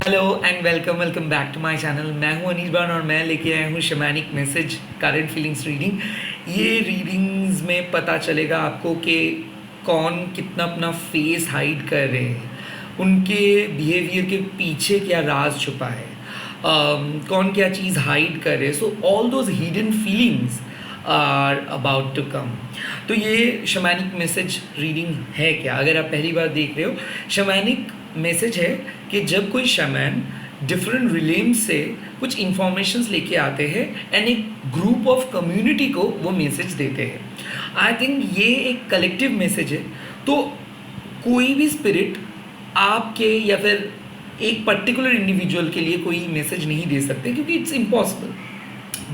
Hello and welcome welcome back to my channel. मैं हूं अनीस बान और मैं लेके आया हूं shamanic message current feelings reading. ये रीडिंग्स में पता चलेगा आपको कि कौन कितना अपना फेस हाइड कर रहे हैं, उनके बिहेवियर के पीछे क्या राज छुपा है, कौन क्या चीज़ हाइड कर रहे हैं। So all those hidden feelings are about to come. तो ये शैमानिक मैसेज रीडिंग है क्या? अगर आप पहली बार देख रहे हो, शैमानिक मैसेज है कि जब कोई शैमान डिफरेंट रिलेम से कुछ इंफॉर्मेशंस लेके आते हैं एंड एक ग्रुप ऑफ कम्युनिटी को वो मैसेज देते हैं। आई थिंक ये एक कलेक्टिव मैसेज है। तो कोई भी स्पिरिट आपके या फिर एक पर्टिकुलर इंडिविजुअल के लिए कोई मैसेज नहीं दे सकते, क्योंकि इट्स इम्पॉसिबल।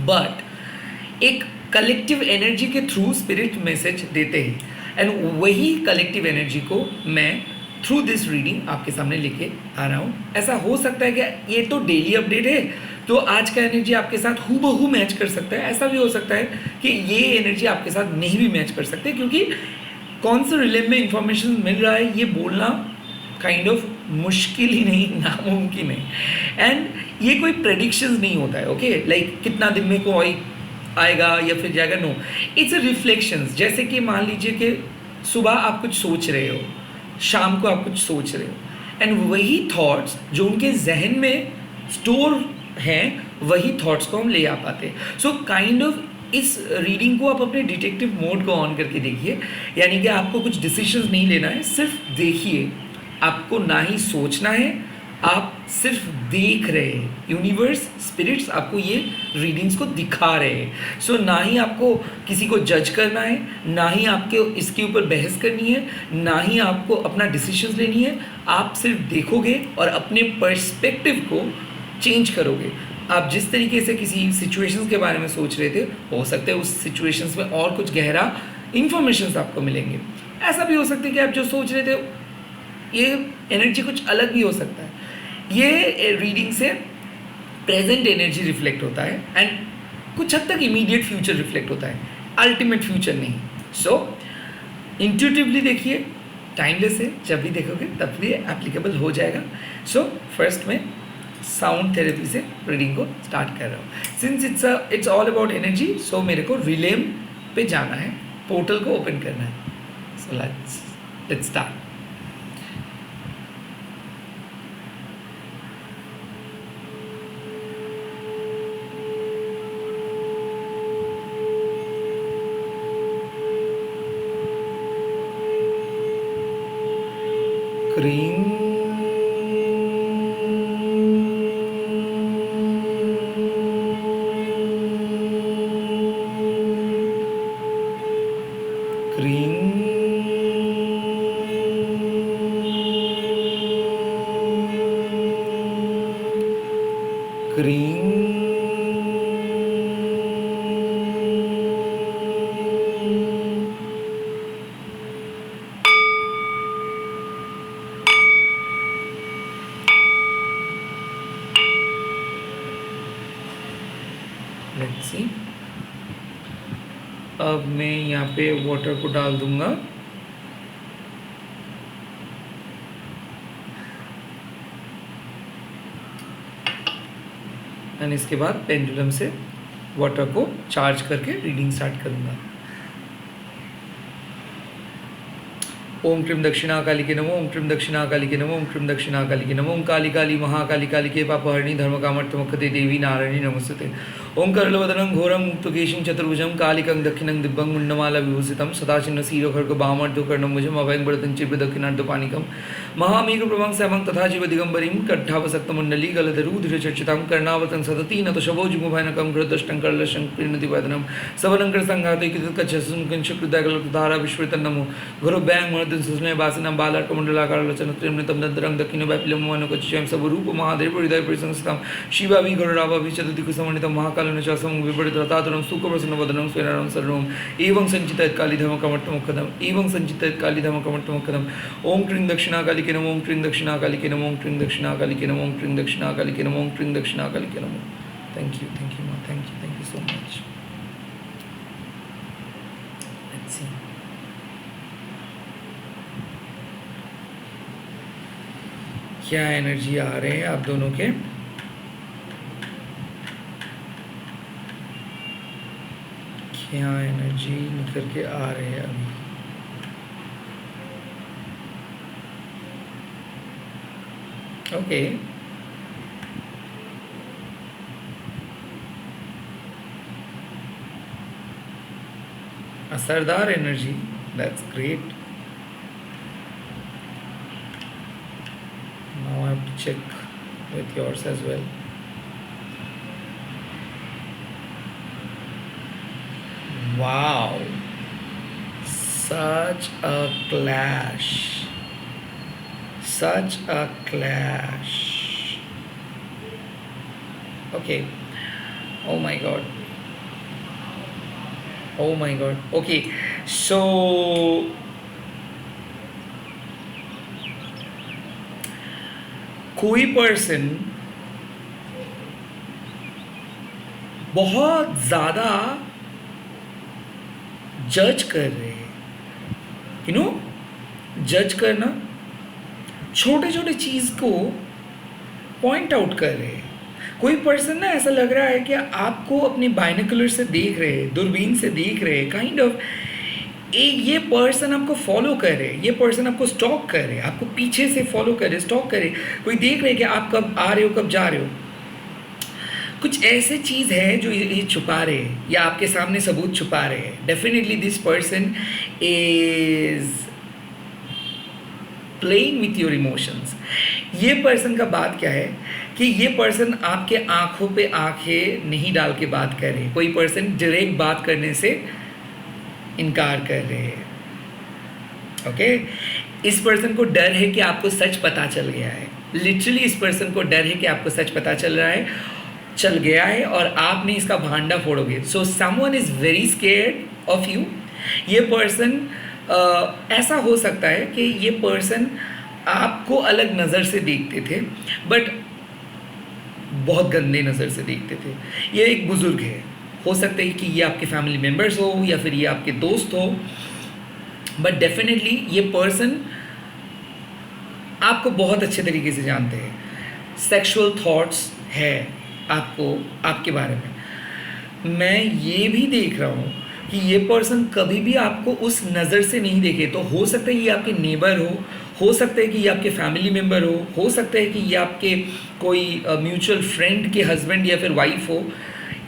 बट एक कलेक्टिव एनर्जी के थ्रू स्पिरिट मैसेज देते हैं एंड वही कलेक्टिव एनर्जी को मैं थ्रू दिस रीडिंग आपके सामने लेके आ रहा हूँ। ऐसा हो सकता है कि ये तो डेली अपडेट है, तो आज का एनर्जी आपके साथ हूबहू मैच कर सकता है। ऐसा भी हो सकता है कि ये एनर्जी आपके साथ नहीं भी मैच कर सकते, क्योंकि कौन से रिले में इंफॉर्मेशन मिल रहा है ये बोलना काइंड ऑफ मुश्किल ही नहीं, नामुमकिन है। एंड ये कोई प्रेडिक्शंस नहीं होता है, ओके, लाइक कितना दिन में कोई आएगा या फिर जाएगा, नो, इट्स अ रिफ्लेक्शंस। जैसे कि मान लीजिए कि सुबह आप कुछ सोच रहे हो, शाम को आप कुछ सोच रहे हो एंड वही थॉट्स जो उनके जहन में स्टोर हैं वही थॉट्स को हम ले आ पाते हैं। सो काइंड ऑफ इस रीडिंग को आप अपने डिटेक्टिव मोड को ऑन करके देखिए, यानी कि आपको कुछ डिसीजंस नहीं लेना है, सिर्फ देखिए। आपको ना ही सोचना है, आप सिर्फ देख रहे हैं। यूनिवर्स स्पिरिट्स आपको ये रीडिंग्स को दिखा रहे हैं। सो ना ही आपको किसी को जज करना है, ना ही आपके इसके ऊपर बहस करनी है, ना ही आपको अपना डिसीजंस लेनी है। आप सिर्फ देखोगे और अपने पर्सपेक्टिव को चेंज करोगे। आप जिस तरीके से किसी सिचुएशंस के बारे में सोच रहे थे, हो सकता है उस सिचुएशंस में और कुछ गहरा इन्फॉर्मेशन आपको मिलेंगे। ऐसा भी हो सकता है कि आप जो सोच रहे थे ये एनर्जी कुछ अलग भी हो सकता है। ये रीडिंग से प्रेजेंट एनर्जी रिफ्लेक्ट होता है एंड कुछ हद तक इमीडिएट फ्यूचर रिफ्लेक्ट होता है, अल्टीमेट फ्यूचर नहीं। सो इंट्यूटिवली देखिए, टाइमलेस है, जब भी देखोगे तब भी एप्लीकेबल हो जाएगा। सो फर्स्ट में साउंड थेरेपी से रीडिंग को स्टार्ट कर रहा हूँ। Since it's all about energy, so मेरे को रिलेम पे जाना है, पोर्टल को ओपन करना है। So let's start. Cream cream cream let's see. अब मैं यहाँ पे वाटर को डाल दूंगा एंड इसके बाद पेंडुलम से वाटर को चार्ज करके रीडिंग स्टार्ट करूँगा। ओम क्रीम दक्षिणा काली के नमो, ओम क्रीम दक्षिणा काली के नमो, ओम क्रीम दक्षिणा काली के नमो, ओम काली काली महाकाली काली के पापहरणी धर्म कामर्थमुखते देवी नारायणी नमस्ते। ओम करलवदनं घोरं मुक्तकेशं चतुर्भुजं कालिकं दक्षिणं दिव्यं मुण्डमाला विभूषितं सदाशिन्न शिरोखर्ग वामर्धोकर्णं भुजं अभयं वरदं चिब्बदक्षिणार्धपानिकं महामेघप्रभं श्यामं तथा जीव दिगंबरीं कट्ठावसक्तमण्डली गलधरूधिरचर्चितां कर्णावतं सदती नतशवोजुमुभयनकं घृतष्टं करलशं क्रीणतिवदनं सवनङ्करसङ्घातैकितकच्छसुकंशकृदागलधारा विश्वतन्नमो गुरुभ्यां मर्दं सुस्मय वासिनां बालार्कमण्डलाकारलचनं त्रिमृतं दक्षिण वैप्लवमनोकचियं स्वरूप महादेव हृदय परिसंस्थितं शिवाभि गरुडाभि चतुर्दिक्समन्वितं महाकालं च समं विपरीतरतातुरं सुखप्रसन्नवदनं स्वेनारं सर्वं एवं सञ्चितकालीधमकमट्टमुखदम् एवं सञ्चितकालीधमकमट्टमुखदम् ओम क्रीं दक्षिणाकाली के नमो, ओम क्रीं दक्षिणाकाली के नमो, ओम क्रीं दक्षिणाकाली के नमो, ओम क्रीं दक्षिणाकाली के नमो, ओम क्रीं दक्षिणाकाली के नमो। थैंक यू माँ, thank you so much. Let's see. क्या एनर्जी आ रहे हैं आप दोनों के? क्या एनर्जी निकल के आ रहे हैं अभी? ओके, असरदार energy, that's great. Now I have to check with yours as well. Wow, such a clash, such a clash. Okay, oh my god, oh my god. Okay, so कोई पर्सन बहुत ज़्यादा जज कर रहे हैं, जज करना, छोटे छोटे चीज़ को पॉइंट आउट कर रहे हैं. कोई पर्सन ना ऐसा लग रहा है कि आपको अपने बाइनोकुलर से देख रहे हैं, दूरबीन से देख रहे हैं, काइंड ऑफ ये पर्सन आपको फॉलो कर रहे हैं, ये पर्सन आपको स्टॉक कर रहे हैं, आपको पीछे से फॉलो कर रहे, स्टॉक कर रहे. कोई देख रहे हैं कि आप कब आ रहे हो, कब जा रहे हो. कुछ ऐसे चीज़ है जो ये छुपा रहे हैं या आपके सामने सबूत छुपा रहे हैं. Definitely this person is playing with your emotions. ये पर्सन का बात क्या है कि ये पर्सन आपके आंखों पे आंखें नहीं डाल के बात कर रहे हैं. कोई पर्सन डायरेक्ट बात करने से इनकार कर रहे हैं. ओके, इस पर्सन को डर है कि आपको सच पता चल गया है. लिटरली इस पर्सन को डर है कि आपको सच पता चल गया है और आपने इसका भांडा फोड़ोगे. So someone is very scared of you. ये पर्सन ऐसा हो सकता है कि ये पर्सन आपको अलग नज़र से देखते थे, बट बहुत गंदे नज़र से देखते थे. ये एक बुज़ुर्ग है, हो सकता है कि ये आपके फैमिली मेम्बर्स हो या फिर ये आपके दोस्त हो, बट डेफिनेटली ये पर्सन आपको बहुत अच्छे तरीके से जानते हैं. सेक्सुअल थॉट्स है आपको, आपके बारे में. मैं ये भी देख रहा हूँ कि ये पर्सन कभी भी आपको उस नज़र से नहीं देखे. तो हो सकता है ये आपके नेबर हो सकता है कि ये आपके फैमिली मेम्बर हो सकता है कि ये आपके कोई म्यूचुअल फ्रेंड के हस्बैंड या फिर वाइफ हो.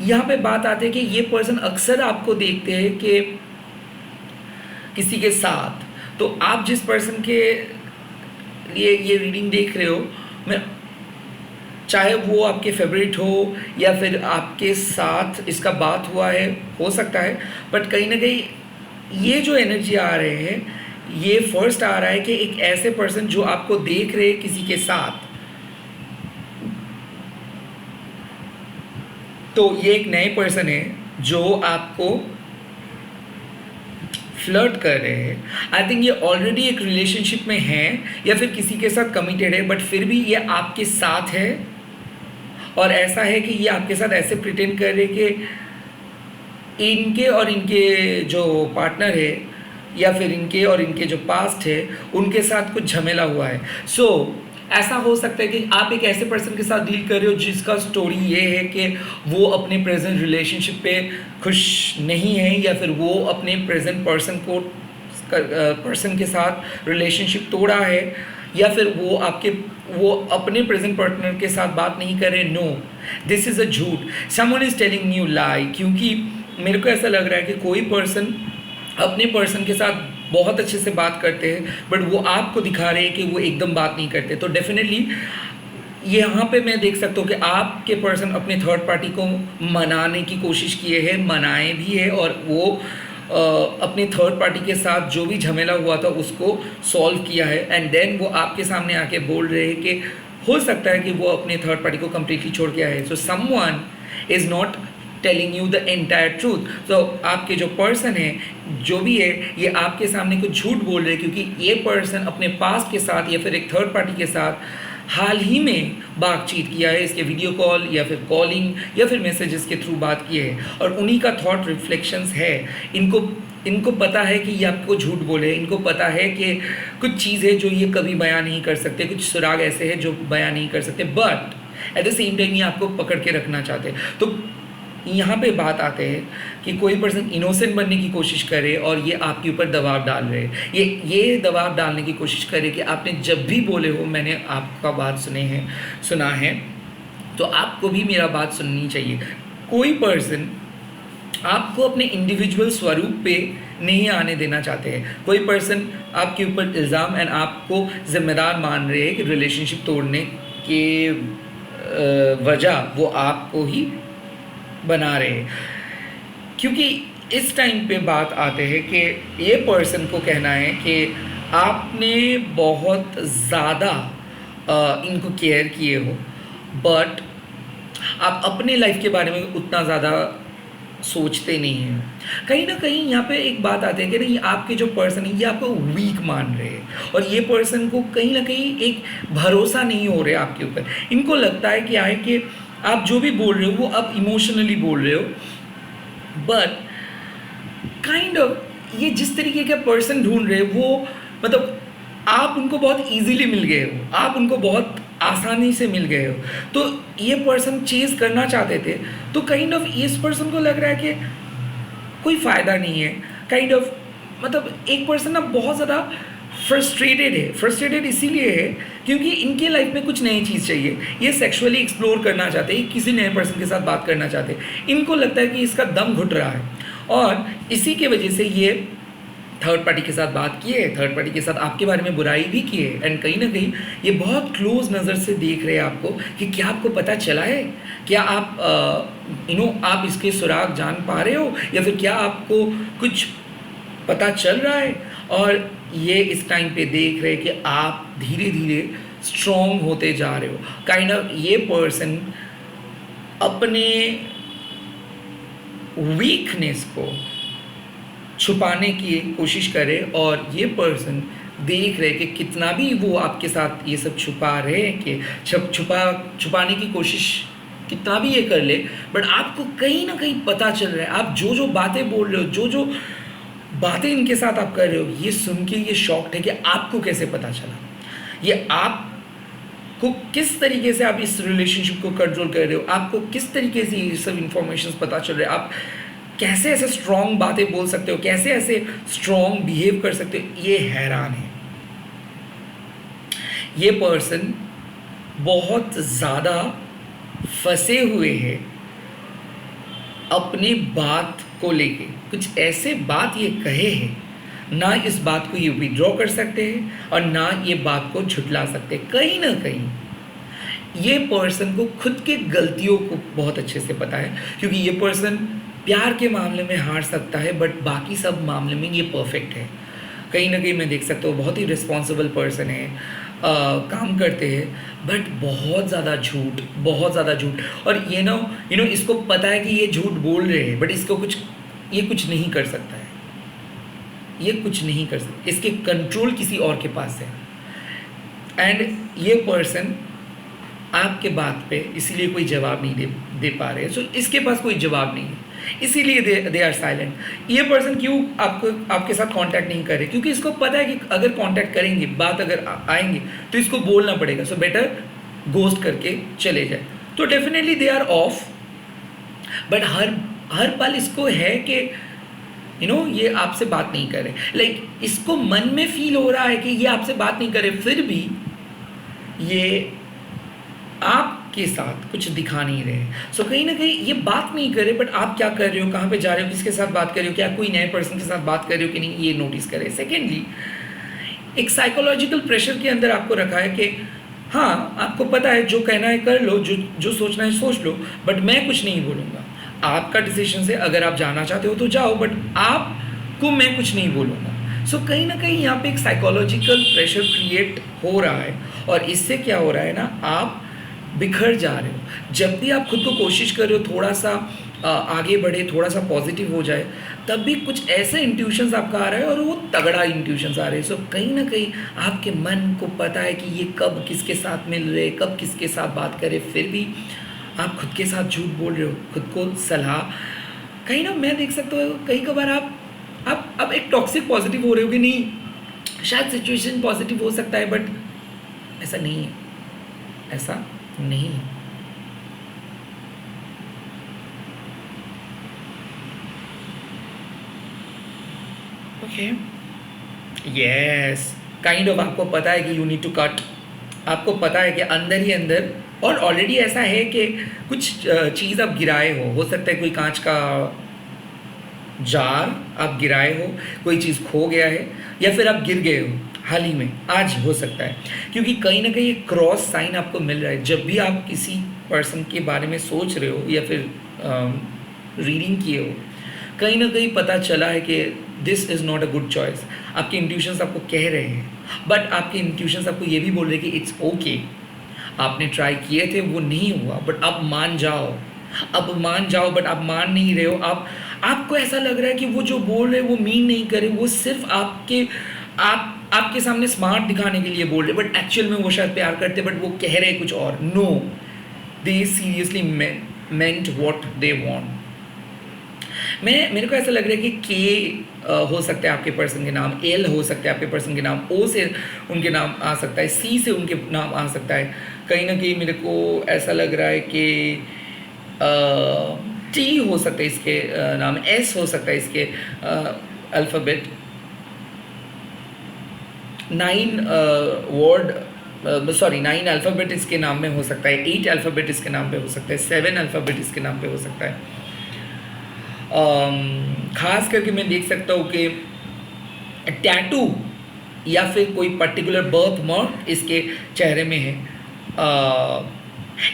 यहाँ पे बात आती है कि ये पर्सन अक्सर आपको देखते हैं कि किसी के साथ. तो आप जिस पर्सन के लिए ये रीडिंग देख रहे हो, मैं चाहे वो आपके फेवरेट हो या फिर आपके साथ इसका बात हुआ है, हो सकता है, बट कहीं ना कहीं ये जो एनर्जी आ रहे हैं, ये फर्स्ट आ रहा है कि एक ऐसे पर्सन जो आपको देख रहे हैं किसी के साथ, तो ये एक नए पर्सन है जो आपको फ्लर्ट कर रहे हैं. आई थिंक ये ऑलरेडी एक रिलेशनशिप में है या फिर किसी के साथ कमिटेड है, बट फिर भी ये आपके साथ है. और ऐसा है कि ये आपके साथ ऐसे प्रिटेंड कर रहे कि इनके और इनके जो पार्टनर है या फिर इनके और इनके जो पास्ट है उनके साथ कुछ झमेला हुआ है. सो ऐसा हो सकता है कि आप एक ऐसे पर्सन के साथ डील कर रहे हो जिसका स्टोरी ये है कि वो अपने प्रेजेंट रिलेशनशिप पे खुश नहीं है या फिर वो अपने प्रेजेंट पर्सन के साथ रिलेशनशिप तोड़ा है या फिर वो अपने प्रेजेंट पार्टनर के साथ बात नहीं कर रहे. नो, दिस इज़ अ झूठ. Someone is telling you lie. क्योंकि मेरे को ऐसा लग रहा है कि कोई पर्सन अपने पर्सन के साथ बहुत अच्छे से बात करते हैं, बट वो आपको दिखा रहे हैं कि वो एकदम बात नहीं करते. तो डेफिनेटली यहाँ पे मैं देख सकता हूँ कि आपके पर्सन अपने थर्ड पार्टी को मनाने की कोशिश किए हैं, मनाए भी है, और वो अपने थर्ड पार्टी के साथ जो भी झमेला हुआ था उसको सॉल्व किया है. एंड देन वो आपके सामने आके बोल रहे हैं कि हो सकता है कि वो अपने थर्ड पार्टी को कम्प्लीटली छोड़ के आए. सो someone is not telling you the entire truth. तो आपके जो पर्सन है, जो भी है, ये आपके सामने कुछ झूठ बोल रहे हैं, क्योंकि ये पर्सन अपने पास्ट के साथ या फिर एक थर्ड पार्टी के साथ हाल ही में बातचीत किया है, इसके वीडियो कॉल या फिर कॉलिंग या फिर मैसेजेस के थ्रू बात की है, और उन्हीं का थॉट रिफ्लेक्शंस है। इनको पता है कि ये आपको झूठ बोले, इनको पता है कि कुछ चीज़ें जो ये कभी बयां नहीं कर सकते, कुछ सुराग ऐसे हैं जो बयां नहीं कर सकते, but at the same time ये आपको पकड़ के रखना चाहते हैं। तो यहाँ पे बात आते हैं कि कोई पर्सन इनोसेंट बनने की कोशिश करे और ये आपके ऊपर दबाव डाल रहे हैं, ये दबाव डालने की कोशिश करे कि आपने जब भी बोले हो मैंने आपका बात सुना है, तो आपको भी मेरा बात सुननी चाहिए। कोई पर्सन आपको अपने इंडिविजुअल स्वरूप पे नहीं आने देना चाहते हैं। कोई पर्सन आपके ऊपर इल्ज़ाम एंड आपको जिम्मेदार मान रहे हैं कि रिलेशनशिप तोड़ने के वजह वो आपको ही बना रहे हैं। क्योंकि इस टाइम पे बात आते हैं कि ये पर्सन को कहना है कि आपने बहुत ज़्यादा इनको केयर किए हो, बट आप अपने लाइफ के बारे में उतना ज़्यादा सोचते नहीं हैं। कहीं ना कहीं यहाँ पे एक बात आती है कि नहीं, आपके जो पर्सन है ये आपको वीक मान रहे हैं, और ये पर्सन को कहीं ना कहीं एक भरोसा नहीं हो रहा है आपके ऊपर। इनको लगता है कि आप जो भी बोल रहे हो वो आप इमोशनली बोल रहे हो, बट काइंड ऑफ ये जिस तरीके का पर्सन ढूंढ रहे हो वो मतलब आप उनको बहुत इजीली मिल गए हो, आप उनको बहुत आसानी से मिल गए हो, तो ये पर्सन चेज़ करना चाहते थे, तो काइंड ऑफ इस पर्सन को लग रहा है कि कोई फ़ायदा नहीं है। काइंड ऑफ मतलब एक पर्सन ना बहुत ज़्यादा फ्रस्ट्रेटेड इसीलिए है क्योंकि इनके लाइफ में कुछ नई चीज़ चाहिए। ये सेक्सुअली एक्सप्लोर करना चाहते हैं, किसी नए पर्सन के साथ बात करना चाहते हैं। इनको लगता है कि इसका दम घुट रहा है, और इसी के वजह से ये थर्ड पार्टी के साथ बात किए, थर्ड पार्टी के साथ आपके बारे में बुराई भी की है, एंड कहीं ना कहीं ये बहुत क्लोज नज़र से देख रहे हैं आपको कि क्या आपको पता चला है, क्या आप आप इसके सुराग जान पा रहे हो, या फिर क्या आपको कुछ पता चल रहा है। और ये इस टाइम पे देख रहे हैं कि आप धीरे धीरे स्ट्रॉन्ग होते जा रहे हो। काइंड ऑफ ये पर्सन अपने वीकनेस को छुपाने की कोशिश करे, और ये पर्सन देख रहे कि कितना भी वो आपके साथ ये सब छुपा रहे हैं कि छुपाने की कोशिश कितना भी ये कर ले, बट आपको कहीं ना कहीं पता चल रहा है। आप जो बातें बोल रहे हो, जो बातें इनके साथ आप कर रहे हो, ये सुन के ये शॉक्ड है कि आपको कैसे पता चला, ये आपको किस तरीके से आप इस रिलेशनशिप को कंट्रोल कर रहे हो, आपको किस तरीके से ये सब इंफॉर्मेशन पता चल रहा है, आप कैसे ऐसे स्ट्रॉन्ग बातें बोल सकते हो, कैसे ऐसे स्ट्रॉन्ग बिहेव कर सकते हो। ये हैरान है। ये पर्सन बहुत ज़्यादा फंसे हुए हैं अपनी बात को लेके। कुछ ऐसे बात ये कहे हैं, ना इस बात को ये विड्रॉ कर सकते हैं और ना ये बात को झुटला सकते। कहीं ना कहीं ये पर्सन को खुद के गलतियों को बहुत अच्छे से पता है, क्योंकि ये पर्सन प्यार के मामले में हार सकता है, बट बाकी सब मामले में ये परफेक्ट है। कहीं ना कहीं मैं देख सकता हूँ बहुत ही रिस्पॉन्सिबल पर्सन है, काम करते हैं, बट बहुत ज़्यादा झूठ। और ये नो इसको पता है कि ये झूठ बोल रहे हैं, बट ये कुछ नहीं कर सकता है, ये कुछ नहीं कर सकता, इसके कंट्रोल किसी और के पास है। एंड ये पर्सन आपके बात पे इसीलिए कोई जवाब नहीं दे पा रहे, सो इसके पास कोई जवाब नहीं है, इसीलिए दे आर साइलेंट। ये पर्सन क्यों आपके साथ कांटेक्ट नहीं कर रहे, क्योंकि इसको पता है कि अगर कांटेक्ट करेंगे, बात अगर आएंगे तो इसको बोलना पड़ेगा, सो बेटर घोस्ट करके चले जाए। तो definitely they are off, but हर पल इसको है कि ये आपसे बात नहीं करे, लाइक इसको मन में फील हो रहा है कि ये आपसे बात नहीं करे, फिर भी ये आपके साथ कुछ दिखा नहीं रहे। सो कहीं ना कहीं ये बात नहीं करे, बट आप क्या कर रहे हो, कहाँ पे जा रहे हो, किसके साथ बात कर रहे हो, क्या कोई नए पर्सन के साथ बात कर रहे हो कि नहीं, ये नोटिस करे। सेकेंडली, एक साइकोलॉजिकल प्रेशर के अंदर आपको रखा है कि हाँ, आपको पता है जो कहना है कर लो, जो सोचना है सोच लो, बट मैं कुछ नहीं बोलूँगा। आपका डिसीजन से, अगर आप जाना चाहते हो तो जाओ, बट आपको मैं कुछ नहीं बोलूँगा। सो कहीं ना कहीं यहाँ पे एक साइकोलॉजिकल प्रेशर क्रिएट हो रहा है, और इससे क्या हो रहा है ना, आप बिखर जा रहे हो। जब भी आप खुद को कोशिश कर रहे हो थोड़ा सा आगे बढ़े, थोड़ा सा पॉजिटिव हो जाए, तब भी कुछ ऐसे इंट्यूशंस आपका आ रहा है और वो तगड़ा इंट्यूशंस आ रहे हैं। सो कहीं ना कहीं आपके मन को पता है कि ये कब किसके साथ मिल रहे, कब किसके साथ बात करे, फिर भी आप खुद के साथ झूठ बोल रहे हो, खुद को सलाह। कहीं ना मैं देख सकता हूँ कई कबार आप एक टॉक्सिक पॉजिटिव हो रहे हो कि नहीं शायद सिचुएशन पॉजिटिव हो सकता है, बट ऐसा नहीं है, ऐसा नहीं है। ओके, यस, काइंड ऑफ आपको पता है कि यू नीड टू कट, आपको पता है कि अंदर ही अंदर, और ऑलरेडी ऐसा है कि कुछ चीज़ आप गिराए हो सकता है कोई कांच का जार आप गिराए हो, कोई चीज़ खो गया है, या फिर आप गिर गए हो हाल ही में, आज हो सकता है। क्योंकि कहीं ना कहीं एक क्रॉस साइन आपको मिल रहा है जब भी आप किसी पर्सन के बारे में सोच रहे हो या फिर रीडिंग किए हो, कहीं ना कहीं पता चला है कि this is not a good choice. आपके इंट्यूशंस आपको कह रहे हैं, बट आपके इंट्यूशंस आपको ये भी बोल रहे हैं कि इट्स ओके, आपने ट्राई किए थे, वो नहीं हुआ, बट अब मान जाओ, अब मान जाओ, बट आप मान नहीं रहे हो। आपको ऐसा लग रहा है कि वो जो बोल रहे हैं वो मीन नहीं करे, वो सिर्फ आपके सामने स्मार्ट दिखाने के लिए बोल रहे, बट एक्चुअल में वो शायद प्यार करते, बट वो कह रहे कुछ और। No, they seriously meant what they want. मेरे को ऐसा लग रहा है कि के हो सकता है आपके पर्सन के नाम, एल हो सकता है आपके पर्सन के नाम, ओ से उनके नाम आ सकता है, सी से उनके नाम आ सकता है। कहीं ना कहीं मेरे को ऐसा लग रहा है कि टी हो सकता है इसके नाम, एस हो सकता है इसके अल्फ़ाबेट, 9 अल्फ़ाबेट इसके नाम में हो सकता है, 8 अल्फ़ाबेट इसके नाम पे हो सकता है, 7 अल्फ़ाबेट इसके नाम पे हो सकता है। ख़ास करके मैं देख सकता हूँ कि टैटू या फिर कोई पर्टिकुलर बर्थ मार्क इसके चेहरे में है,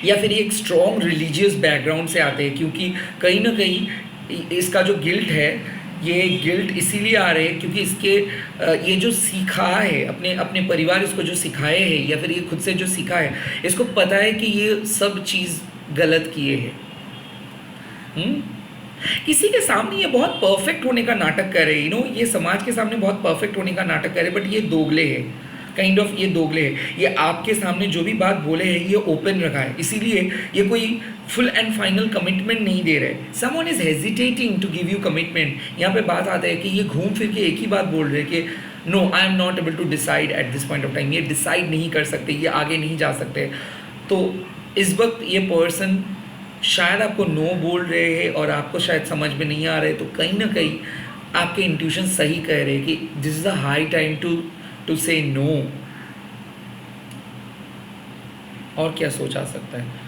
या फिर ये एक स्ट्रॉन्ग रिलीजियस बैकग्राउंड से आते हैं। क्योंकि कहीं ना कहीं इसका जो गिल्ट है, ये गिल्ट इसीलिए आ रहे हैं क्योंकि इसके ये जो सीखा है, अपने परिवार इसको जो सिखाए हैं या फिर ये खुद से जो सीखा है, इसको पता है कि ये सब चीज़ गलत किए हैं। किसी के सामने ये बहुत परफेक्ट होने का नाटक कर रहे हैं, ये समाज के सामने बहुत परफेक्ट होने का नाटक कर रहे हैं, बट ये दोगले है, काइंड ऑफ ये दोगले है। ये आपके सामने जो भी बात बोले हैं ये ओपन रखा है, इसीलिए ये कोई फुल एंड फाइनल कमिटमेंट नहीं दे रहे। Someone is hesitating to give you commitment. यहाँ पे बात आता है कि ये घूम फिर के एक ही बात बोल रहे हैं कि no, I am not able to decide at this point of time. ये डिसाइड नहीं कर सकते, ये आगे नहीं जा सकते। तो इस वक्त ये पर्सन शायद आपको नो बोल रहे हैं और आपको शायद समझ में नहीं आ रहे, तो कहीं ना कहीं आपके इंट्यूशन सही कह रहे हैं कि this is a high time to say no. और क्या सोचा सकता है?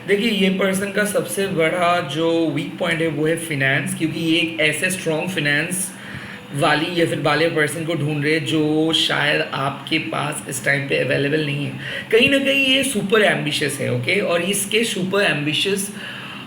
देखिए, ये पर्सन का सबसे बड़ा जो वीक पॉइंट है वो है फिनेंस, क्योंकि ये एक ऐसे स्ट्रॉन्ग फिनेंस वाली या फिर वाले पर्सन को ढूंढ रहे हैं जो शायद आपके पास इस टाइम पे अवेलेबल नहीं है। कहीं ना कहीं ये सुपर एम्बिशियस है, ओके, और इसके सुपर एम्बिशियस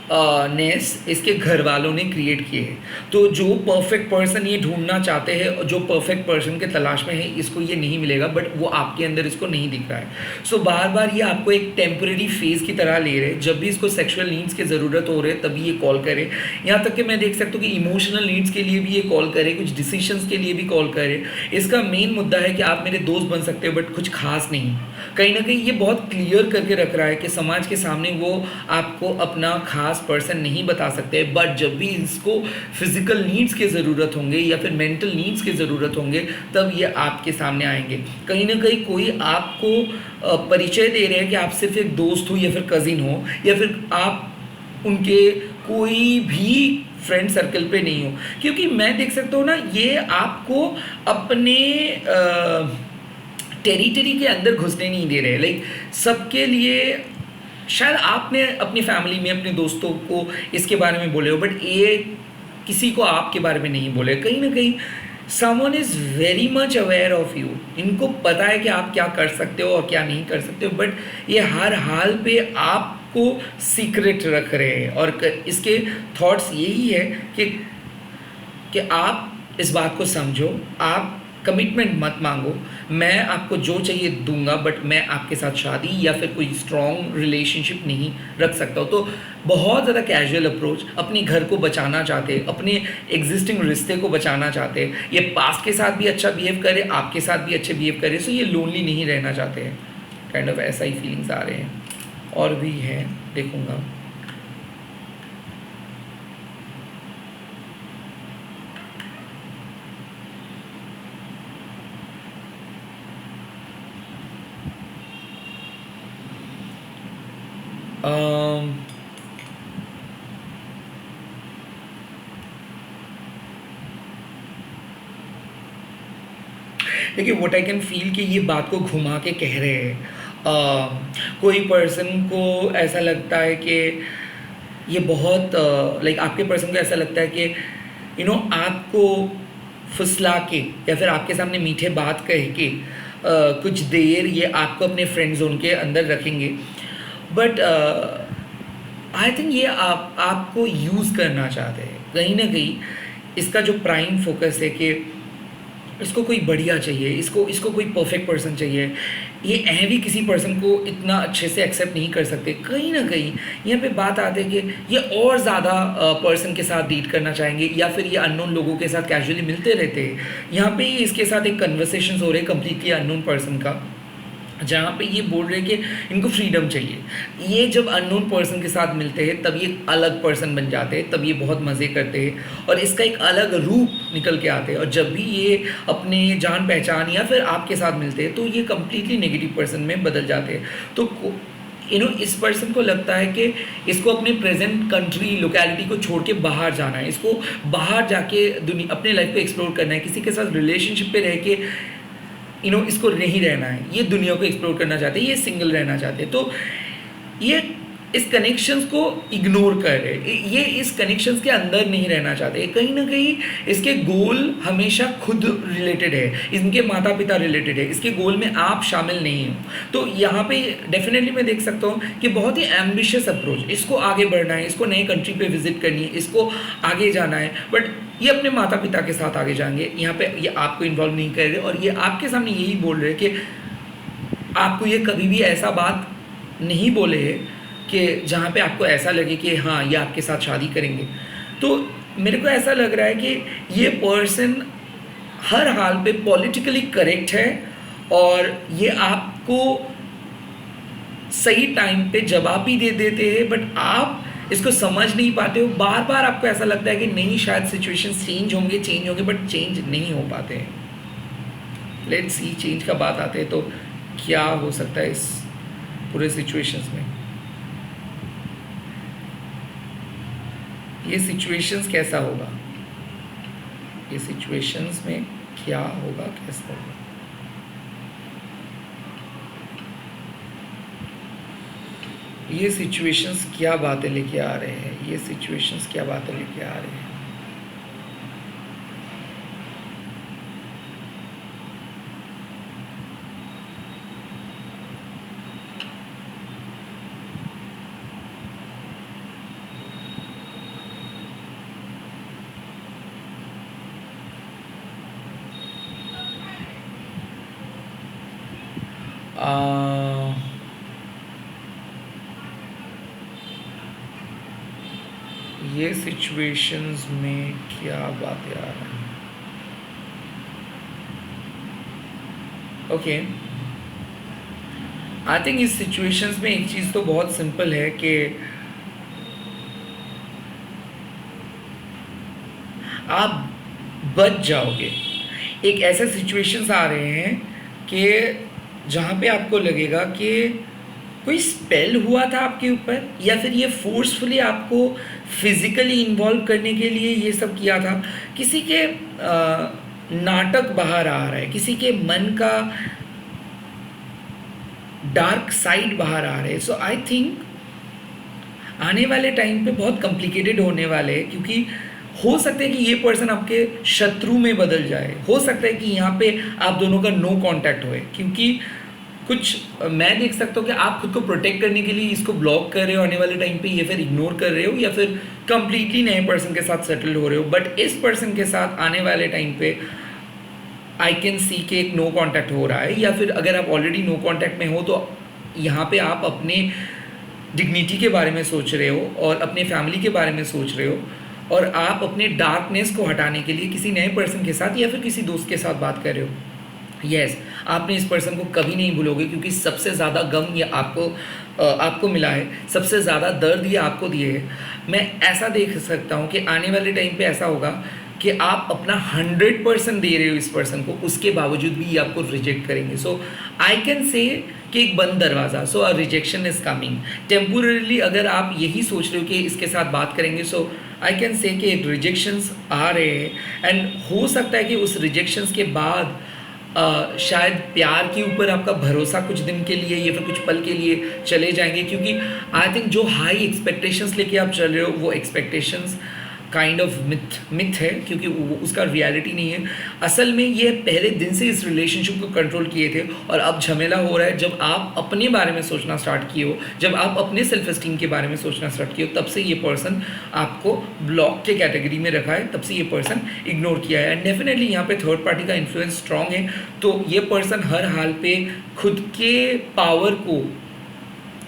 नेस इसके घर वालों ने क्रिएट किए हैं। तो जो परफेक्ट पर्सन ये ढूंढना चाहते हैं, जो परफेक्ट पर्सन के तलाश में है, इसको ये नहीं मिलेगा, बट वो आपके अंदर इसको नहीं दिख रहा है। सो बार बार ये आपको एक टेम्परेरी फेज़ की तरह ले रहे हैं। जब भी इसको सेक्सुअल नीड्स की ज़रूरत हो रही है तभी ये कॉल करे। यहाँ तक कि मैं देख सकता हूँ कि इमोशनल नीड्स के लिए भी ये कॉल करे, कुछ डिसीजंस के लिए भी कॉल करे। इसका मेन मुद्दा है कि आप मेरे दोस्त बन सकते हो बट कुछ खास नहीं। कहीं ना कहीं ये बहुत क्लियर करके रख रहा है कि समाज के सामने वो आपको अपना खास पर्सन नहीं बता सकते, बट जब भी इसको फिजिकल नीड्स की ज़रूरत होंगे या फिर मेंटल नीड्स की ज़रूरत होंगे तब ये आपके सामने आएंगे। कहीं ना कहीं कोई आपको परिचय दे रहे हैं कि आप सिर्फ एक दोस्त हो या फिर कज़िन हो या फिर आप उनके कोई भी फ्रेंड सर्कल पे नहीं हो। क्योंकि मैं देख सकता हूँ ना, ये आपको अपने टेरिटरी के अंदर घुसने नहीं दे रहे। लाइक सबके लिए शायद आपने अपनी फैमिली में अपने दोस्तों को इसके बारे में बोले हो, बट ये किसी को आपके बारे में नहीं बोले। कहीं ना कहीं someone is very much aware of you. इनको पता है कि आप क्या कर सकते हो और क्या नहीं कर सकते हो, बट ये हर हाल पे आपको को सीक्रेट रख रहे हैं, और इसके थॉट्स यही है कि आप इस बात को समझो, आप कमिटमेंट मत मांगो, मैं आपको जो चाहिए दूंगा, बट मैं आपके साथ शादी या फिर कोई स्ट्रॉन्ग रिलेशनशिप नहीं रख सकता हूँ। तो बहुत ज़्यादा कैजुअल अप्रोच, अपने घर को बचाना चाहते, अपने एग्जिस्टिंग रिश्ते को बचाना चाहते, ये पास्ट के साथ भी अच्छा बिहेव करे, आपके साथ भी अच्छे बिहेव करे, सो ये लोनली नहीं रहना चाहते हैं। काइंड ऑफ ऐसा ही फीलिंग्स आ रहे हैं। और भी है, देखूँगा। देखिए, व्हाट आई कैन फील कि ये बात को घुमा के कह रहे हैं। कोई पर्सन को ऐसा लगता है कि ये बहुत लाइक आपके पर्सन को ऐसा लगता है कि आपको फुसला के या फिर आपके सामने मीठे बात कह के कुछ देर ये आपको अपने फ्रेंड जोन के अंदर रखेंगे, बट आई थिंक ये आपको यूज़ करना चाहते हैं कहीं ना कहीं। इसका जो प्राइम फोकस है कि इसको कोई बढ़िया चाहिए, इसको कोई परफेक्ट पर्सन चाहिए, ये भी किसी पर्सन को इतना अच्छे से एक्सेप्ट नहीं कर सकते। कहीं ना कहीं यहाँ पे बात आती है कि ये और ज़्यादा पर्सन के साथ डील करना चाहेंगे, या फिर ये अननोन लोगों के साथ कैजुअली मिलते रहते हैं। यहाँ पे इसके साथ एक कन्वर्सेशन हो रहे हैं कम्प्लीटली अननोन पर्सन का, जहाँ पे ये बोल रहे हैं कि इनको फ्रीडम चाहिए। ये जब अननोन पर्सन के साथ मिलते हैं तब ये अलग पर्सन बन जाते हैं, तब ये बहुत मज़े करते हैं और इसका एक अलग रूप निकल के आते हैं। और जब भी ये अपने जान पहचान या फिर आपके साथ मिलते हैं तो ये कम्प्लीटली नेगेटिव पर्सन में बदल जाते हैं। तो इस पर्सन को लगता है कि इसको अपने प्रेजेंट कंट्री लोकेलिटी को छोड़ के बाहर जाना है, इसको बाहर जाके दुनिया अपने लाइफ को एक्सप्लोर करना है, किसी के साथ रिलेशनशिप पे रह के इसको नहीं रहना है, ये दुनिया को एक्सप्लोर करना चाहते हैं, ये सिंगल रहना चाहते हैं। तो ये इस कनेक्शंस को इग्नोर कर रहे हैं, ये इस कनेक्शंस के अंदर नहीं रहना चाहते। कहीं ना कहीं इसके गोल हमेशा खुद रिलेटेड है, इनके माता पिता रिलेटेड है, इसके गोल में आप शामिल नहीं हो। तो यहाँ पे डेफिनेटली मैं देख सकता हूँ कि बहुत ही एम्बिशियस अप्रोच, इसको आगे बढ़ना है, इसको नए कंट्री पे विजिट करनी है, इसको आगे जाना है, बट ये अपने माता पिता के साथ आगे जाएंगे। यहाँ पे ये आपको इन्वॉल्व नहीं कर रहे और ये आपके सामने यही बोल रहे कि आपको ये कभी भी ऐसा बात नहीं बोले कि जहाँ पे आपको ऐसा लगे कि हाँ ये आपके साथ शादी करेंगे। तो मेरे को ऐसा लग रहा है कि ये पर्सन हर हाल पे पॉलिटिकली करेक्ट है और ये आपको सही टाइम पे जवाब भी दे देते हैं, बट आप इसको समझ नहीं पाते हो। बार बार आपको ऐसा लगता है कि नहीं शायद सिचुएशंस चेंज होंगे, बट चेंज नहीं हो पाते हैं। लेट्स सी, चेंज का बात आते हैं तो क्या हो सकता है इस पूरे सिचुएशंस में। ये सिचुएशंस कैसा होगा, ये सिचुएशंस में क्या होगा, कैसा होगा। ये सिचुएशंस क्या बातें लेके आ रहे हैं, ये सिचुएशंस क्या बातें लेके आ रहे हैं। ये सिचुएशंस में क्या बातें आ रही हैं। ओके, आई थिंक इस सिचुएशंस में एक चीज़ तो बहुत सिंपल है कि आप बच जाओगे। एक ऐसे सिचुएशंस आ रहे हैं कि जहाँ पे आपको लगेगा कि कोई स्पेल हुआ था आपके ऊपर, या फिर ये फोर्सफुली आपको फिजिकली इन्वॉल्व करने के लिए ये सब किया था। किसी के नाटक बाहर आ रहा है, किसी के मन का डार्क साइड बाहर आ रहे हैं। सो आई थिंक आने वाले टाइम पे बहुत कॉम्प्लिकेटेड होने वाले हैं, क्योंकि हो सकता है कि ये पर्सन आपके शत्रु में बदल जाए, हो सकता है कि यहाँ पे आप दोनों का नो कांटेक्ट होए, क्योंकि कुछ मैं देख सकता हूँ कि आप खुद को प्रोटेक्ट करने के लिए इसको ब्लॉक कर रहे हो आने वाले टाइम पे, या फिर इग्नोर कर रहे हो, या फिर कंप्लीटली नए पर्सन के साथ सेटल हो रहे हो। बट इस पर्सन के साथ आने वाले टाइम पे आई कैन सी के एक नो कांटेक्ट हो रहा है, या फिर अगर आप ऑलरेडी नो कांटेक्ट में हो तो यहाँ पे आप अपने डिग्निटी के बारे में सोच रहे हो और अपने फैमिली के बारे में सोच रहे हो, और आप अपने डार्कनेस को हटाने के लिए किसी नए पर्सन के साथ या फिर किसी दोस्त के साथ बात कर रहे हो। यस, आपने इस पर्सन को कभी नहीं भूलोगे, क्योंकि सबसे ज़्यादा गम ये आपको मिला है, सबसे ज़्यादा दर्द ये आपको दिए है। मैं ऐसा देख सकता हूँ कि आने वाले टाइम पे ऐसा होगा कि आप अपना 100% दे रहे हो इस पर्सन को, उसके बावजूद भी ये आपको रिजेक्ट करेंगे। सो आई कैन से कि एक बंद दरवाज़ा, सो अ रिजेक्शन इज़ कमिंग टेम्पोरली। अगर आप यही सोच रहे हो कि इसके साथ बात करेंगे, सो आई कैन से कि रिजेक्शंस आ रहे हैं, एंड हो सकता है कि उस रिजेक्शंस के बाद शायद प्यार के ऊपर आपका भरोसा कुछ दिन के लिए या फिर कुछ पल के लिए चले जाएंगे, क्योंकि आई थिंक जो हाई एक्सपेक्टेशंस लेके आप चल रहे हो वो एक्सपेक्टेशंस काइंड ऑफ मिथ है, क्योंकि वो उसका रियलिटी नहीं है। असल में ये पहले दिन से इस रिलेशनशिप को कंट्रोल किए थे, और अब झमेला हो रहा है जब आप अपने बारे में सोचना स्टार्ट किए हो, जब आप अपने सेल्फ एस्टीम के बारे में सोचना स्टार्ट किए हो, तब से ये पर्सन आपको ब्लॉक के कैटेगरी में रखा है, तब से ये पर्सन इग्नोर किया है। एंड डेफिनेटली यहाँ पे थर्ड पार्टी का इन्फ्लुएंस स्ट्रॉन्ग है, तो ये पर्सन हर हाल पे खुद के पावर को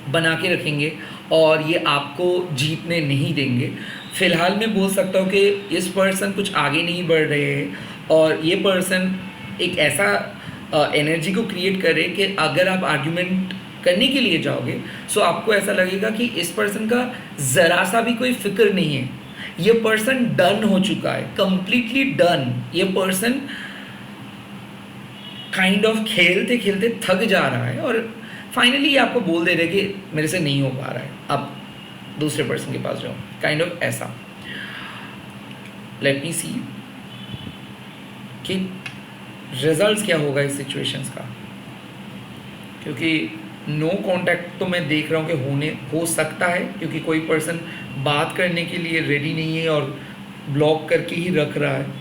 बना के रखेंगे और ये आपको जीतने नहीं देंगे। फ़िलहाल मैं बोल सकता हूँ कि इस पर्सन कुछ आगे नहीं बढ़ रहे हैं, और ये पर्सन एक ऐसा एनर्जी को क्रिएट कर रहे हैं कि अगर आप आर्ग्यूमेंट करने के लिए जाओगे, सो आपको ऐसा लगेगा कि इस पर्सन का ज़रा सा भी कोई फिक्र नहीं है। ये पर्सन डन हो चुका है, कंप्लीटली डन। ये पर्सन काइंड ऑफ खेलते खेलते थक जा रहा है, और फाइनली आपको बोल दे रहे कि मेरे से नहीं हो पा रहा है, अब दूसरे पर्सन के पास जाओ, काइंड ऑफ ऐसा। लेट मी सी कि रिजल्ट्स क्या होगा इस सिचुएशंस का, क्योंकि नो कांटेक्ट तो मैं देख रहा हूँ कि हो सकता है, क्योंकि कोई पर्सन बात करने के लिए रेडी नहीं है और ब्लॉक करके ही रख रहा है।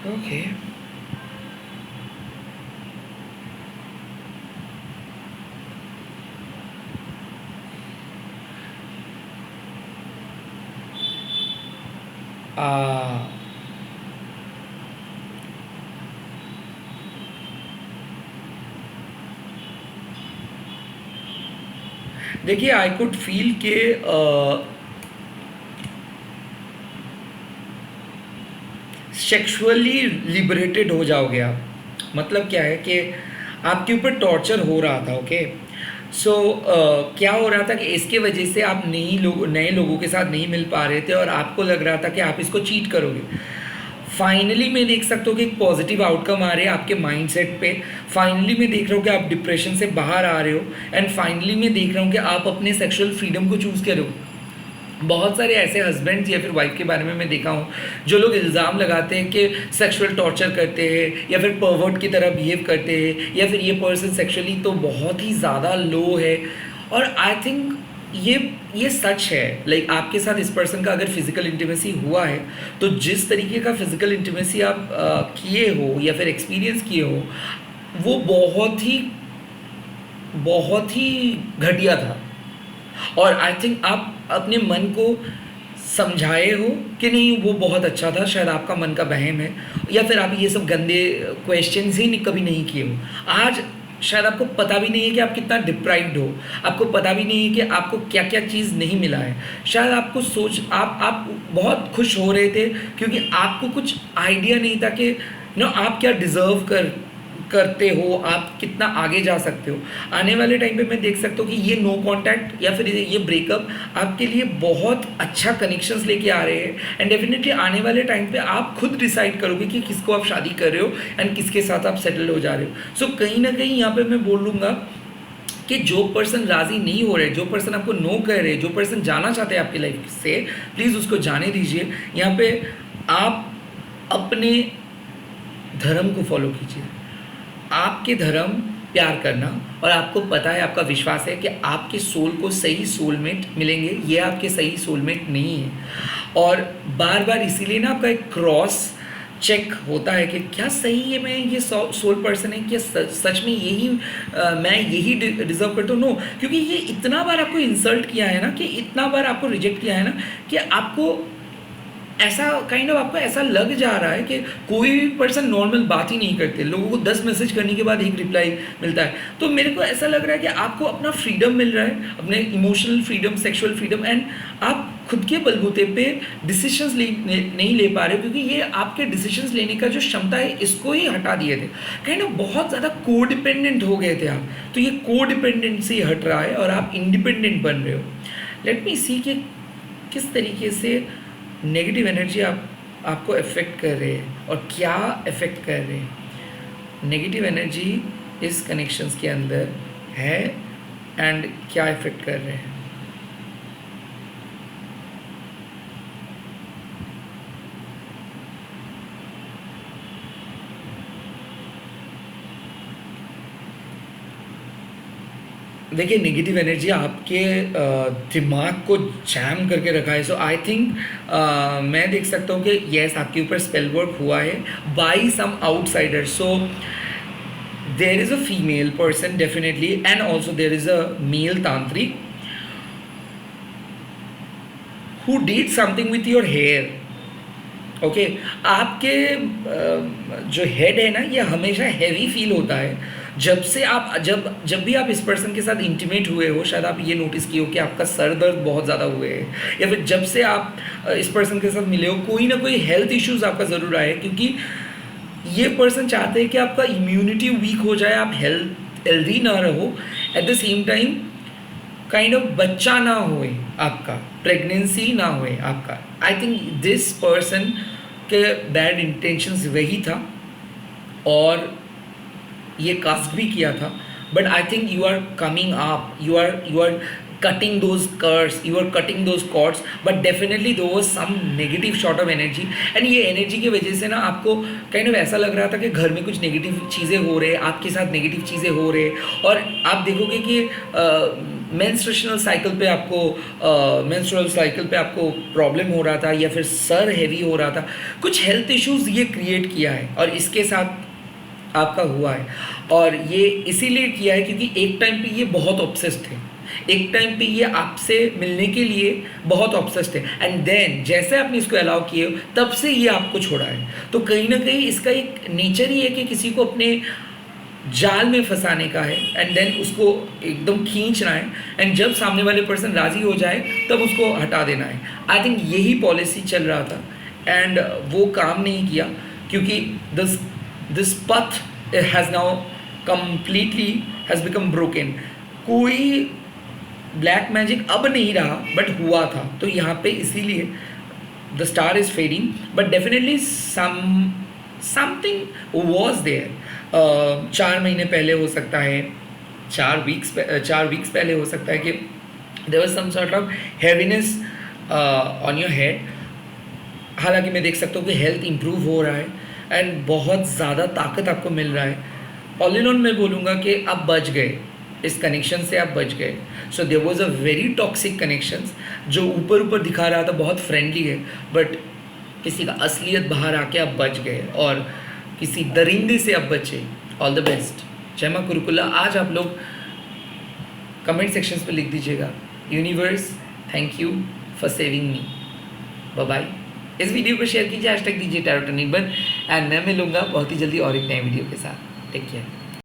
ओके, देखिए आई कुड फील के सेक्सुअली लिबरेटेड हो जाओगे आप। मतलब क्या है कि आपके ऊपर टॉर्चर हो रहा था, ओके। सो क्या हो रहा था कि इसके वजह से आप नए लोगों के साथ नहीं मिल पा रहे थे, और आपको लग रहा था कि आप इसको चीट करोगे। फाइनली मैं देख सकता हूँ कि एक पॉजिटिव आउटकम आ रहे हैं आपके माइंडसेट पे। फाइनली मैं देख रहा हूँ कि आप डिप्रेशन से बाहर आ रहे हो, एंड फाइनली मैं देख रहा हूँ कि आप अपने सेक्सुअल फ्रीडम को चूज़ कर रहे हो। बहुत सारे ऐसे हस्बैंड्स या फिर वाइफ के बारे में मैं देखा हूँ जो लोग इल्ज़ाम लगाते हैं कि सेक्सुअल टॉर्चर करते हैं, या फिर परवर्ट की तरह बिहेव करते हैं, या फिर ये पर्सन सेक्सुअली तो बहुत ही ज़्यादा लो है। और आई थिंक ये सच है। लाइक आपके साथ इस पर्सन का अगर फिज़िकल इंटीमेसी हुआ है, तो जिस तरीके का फिज़िकल इंटीमेसी आप किए हो या फिर एक्सपीरियंस किए हो, वो बहुत ही घटिया था। और आई थिंक आप अपने मन को समझाए हो कि नहीं वो बहुत अच्छा था, शायद आपका मन का वहम है, या फिर आप ये सब गंदे क्वेश्चंस ही कभी नहीं किए हो। आज शायद आपको पता भी नहीं है कि आप कितना डिप्राइव्ड हो, आपको पता भी नहीं है कि आपको क्या क्या चीज़ नहीं मिला है। शायद आपको आप बहुत खुश हो रहे थे क्योंकि आपको कुछ आइडिया नहीं था कि आप क्या डिज़र्व करते हो, आप कितना आगे जा सकते हो। आने वाले टाइम पे मैं देख सकता हूँ कि ये नो कांटेक्ट या फिर ये ब्रेकअप आपके लिए बहुत अच्छा कनेक्शंस लेके आ रहे हैं, एंड डेफिनेटली आने वाले टाइम पे आप खुद डिसाइड करोगे कि किसको आप शादी कर रहे हो एंड किसके साथ आप सेटल हो जा रहे हो। सो कहीं ना कहीं यहाँ पे मैं बोल लूँगा कि जो पर्सन राज़ी नहीं हो रहे, जो पर्सन आपको नो कर रहे, जो पर्सन जाना चाहते हैं आपकी लाइफ से, प्लीज़ उसको जाने दीजिए। यहाँ पे आप अपने धर्म को फॉलो कीजिए। आपके धर्म प्यार करना, और आपको पता है, आपका विश्वास है कि आपके सोल को सही सोलमेट मिलेंगे, ये आपके सही सोलमेट नहीं है। और बार बार इसीलिए ना आपका एक क्रॉस चेक होता है कि क्या सही है, मैं ये सोल पर्सन है, क्या सच में यही मैं यही डिजर्व करता हूँ? नो, क्योंकि ये इतना बार आपको इंसल्ट किया है ना, कि इतना बार आपको रिजेक्ट किया है ना, कि आपको ऐसा आपको ऐसा लग जा रहा है कि कोई भी पर्सन नॉर्मल बात ही नहीं करते, लोगों को 10 मैसेज करने के बाद एक रिप्लाई मिलता है। तो मेरे को ऐसा लग रहा है कि आपको अपना फ्रीडम मिल रहा है, अपने emotional freedom, sexual freedom, and आप खुद के बलबूते पे डिसीजंस नहीं ले पा रहे हो, क्योंकि ये आपके डिसीजंस लेने का जो क्षमता है इसको ही हटा दिए थे। बहुत ज़्यादा कोडिपेंडेंट हो गए थे आप, तो ये कोडिपेंडेंसी हट रहा है और आप इंडिपेंडेंट बन रहे हो। लेट मी सी कि किस तरीके से नेगेटिव एनर्जी आपको अफेक्ट कर रहे हैं और क्या अफेक्ट कर रहे हैं। नेगेटिव एनर्जी इस कनेक्शंस के अंदर है एंड क्या अफेक्ट कर रहे हैं। देखिए, नेगेटिव एनर्जी आपके दिमाग को जैम करके रखा है। सो आई थिंक मैं देख सकता हूँ कि येस, आपके ऊपर स्पेल वर्क हुआ है by some outsider. So there is a female person definitely, and also there is a male tantrik who did something with your hair. Okay, आपके जो हेड है ना, ये हमेशा हैवी फील होता है जब से आप जब भी आप इस पर्सन के साथ इंटीमेट हुए हो। शायद आप ये नोटिस किए हो कि आपका सर दर्द बहुत ज़्यादा हुए है, या फिर जब से आप इस पर्सन के साथ मिले हो कोई ना कोई हेल्थ इश्यूज़ आपका ज़रूर आए, क्योंकि ये पर्सन चाहते हैं कि आपका इम्यूनिटी वीक हो जाए, आप हेल्दी ना रहो, एट द सेम टाइम बच्चा ना होए, आपका प्रेगनेंसी ना होए आपका। आई थिंक दिस पर्सन के बैड इंटेंशंस वही था और ये कास्ट भी किया था, but I think you are coming up, you are cutting those curse, you are cutting those cords, but definitely there was some negative shot of energy, and ये energy की वजह से ना आपको ऐसा लग रहा था कि घर में कुछ नेगेटिव चीज़ें हो रहे हैं, आपके साथ नेगेटिव चीज़ें हो रहे हैं, और आप देखोगे कि मेंस्ट्रुएशनल साइकिल पे आपको प्रॉब्लम हो रहा था, या फिर सर हैवी हो रहा था, कुछ हेल्थ इश्यूज़ ये क्रिएट किया है और इसके साथ आपका हुआ है। और ये इसीलिए किया है क्योंकि एक टाइम पे ये बहुत ऑब्सेस्ड थे, एक टाइम पे ये आपसे मिलने के लिए बहुत ऑब्सेस्ड है, एंड देन जैसे आपने इसको अलाउ किए तब से ये आपको छोड़ा है। तो कहीं ना कहीं इसका एक नेचर ही है कि किसी को अपने जाल में फंसाने का है, एंड देन उसको एकदम खींचना है, एंड जब सामने वाले पर्सन राज़ी हो जाए तब उसको हटा देना है। आई थिंक यही पॉलिसी चल रहा था, एंड वो काम नहीं किया, क्योंकि दिस पथ has now completely has become broken. कोई ब्लैक मैजिक अब नहीं रहा, बट हुआ था। तो यहाँ पे इसीलिए the star is fading, but definitely something was there. 4 महीने पहले हो सकता है, 4 वीक्स पहले हो सकता है कि there was some sort of heaviness on your head. हालांकि मैं देख सकता हूँ कि हेल्थ इंप्रूव हो रहा है एंड बहुत ज़्यादा ताकत आपको मिल रहा है। ऑल इन ऑल मैं बोलूँगा कि आप बच गए, इस कनेक्शन से आप बच गए। So there was a very toxic connections, जो ऊपर दिखा रहा था बहुत फ्रेंडली है, बट किसी का असलियत बाहर आके आप बच गए और किसी दरिंदे से आप बचे। All the best. जय मां कुरुकुला। आज आप लोग कमेंट सेक्शंस पे लिख दीजिएगा, universe thank you for saving me, bye bye. इस वीडियो को शेयर कीजिए, हैशटैग दीजिए टैरोट एंड मैं मिलूंगा बहुत ही जल्दी और एक नए वीडियो के साथ। Take care.